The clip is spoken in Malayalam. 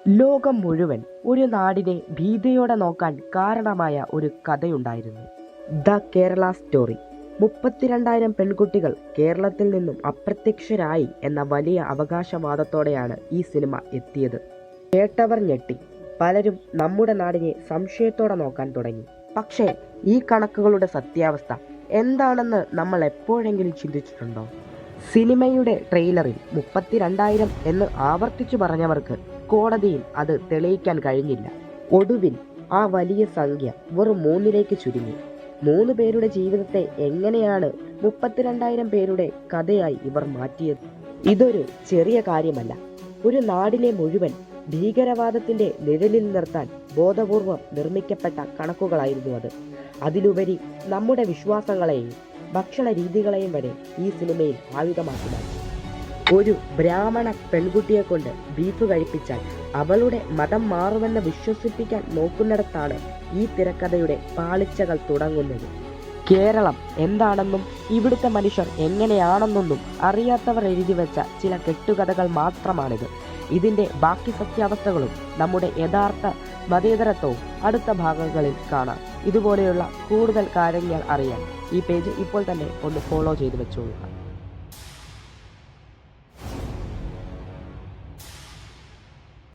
ലോകം മുഴുവൻ ഒരു നാടിനെ ഭീതിയോടെ നോക്കാൻ കാരണമായ ഒരു കഥയുണ്ടായിരുന്നു. The Kerala story. 32,000 പെൺകുട്ടികൾ കേരളത്തിൽ നിന്നും അപ്രത്യക്ഷരായി എന്ന വലിയ അവകാശവാദത്തോടെയാണ് ഈ സിനിമ എത്തിയത്. കേട്ടവർ ഞെട്ടി. പലരും നമ്മുടെ നാടിനെ സംശയത്തോടെ നോക്കാൻ തുടങ്ങി. പക്ഷേ ഈ കണക്കുകളുടെ സത്യാവസ്ഥ എന്താണെന്ന് നമ്മൾ എപ്പോഴെങ്കിലും ചിന്തിച്ചിട്ടുണ്ടോ? സിനിമയുടെ ട്രെയിലറിൽ 32,000 എന്ന് ആവർത്തിച്ചു പറഞ്ഞവർക്ക് കോടതിയിൽ അത് തെളിയിക്കാൻ കഴിഞ്ഞില്ല. ഒടുവിൽ ആ വലിയ സംഖ്യ വെറും 3ലേക്ക് ചുരുങ്ങി. 3 പേരുടെ ജീവിതത്തെ എങ്ങനെയാണ് 32,000 പേരുടെ കഥയായി ഇവർ മാറ്റിയത്? ഇതൊരു ചെറിയ കാര്യമല്ല. ഒരു നാടിനെ മുഴുവൻ ഭീകരവാദത്തിന്റെ നിഴലിൽ നിർത്താൻ ബോധപൂർവം നിർമ്മിക്കപ്പെട്ട കണക്കുകളായിരുന്നു അത്. അതിലുപരി നമ്മുടെ വിശ്വാസങ്ങളെയും ഭക്ഷണ രീതികളെയും വരെ ഈ സിനിമയിൽ ആയുധമാക്കി മാറ്റി. ഒരു ബ്രാഹ്മണ പെൺകുട്ടിയെ കൊണ്ട് ബീഫ് കഴിപ്പിച്ചാൽ അവളുടെ മതം മാറുമെന്ന് വിശ്വസിപ്പിക്കാൻ നോക്കുന്നിടത്താണ് ഈ തിരക്കഥയുടെ പാളിച്ചകൾ തുടങ്ങുന്നത്. കേരളം എന്താണെന്നും ഇവിടുത്തെ മനുഷ്യർ എങ്ങനെയാണെന്നൊന്നും അറിയാത്തവർ എഴുതി വെച്ച ചില കെട്ടുകഥകൾ മാത്രമാണിത്. ഇതിൻ്റെ ബാക്കി സത്യാവസ്ഥകളും നമ്മുടെ യഥാർത്ഥ മതേതരത്വവും അടുത്ത ഭാഗങ്ങളിൽ കാണാം. ഇതുപോലെയുള്ള കൂടുതൽ കാര്യങ്ങൾ അറിയാൻ ഈ പേജ് ഇപ്പോൾ തന്നെ ഒന്ന് ഫോളോ ചെയ്ത് വെച്ചോളൂ.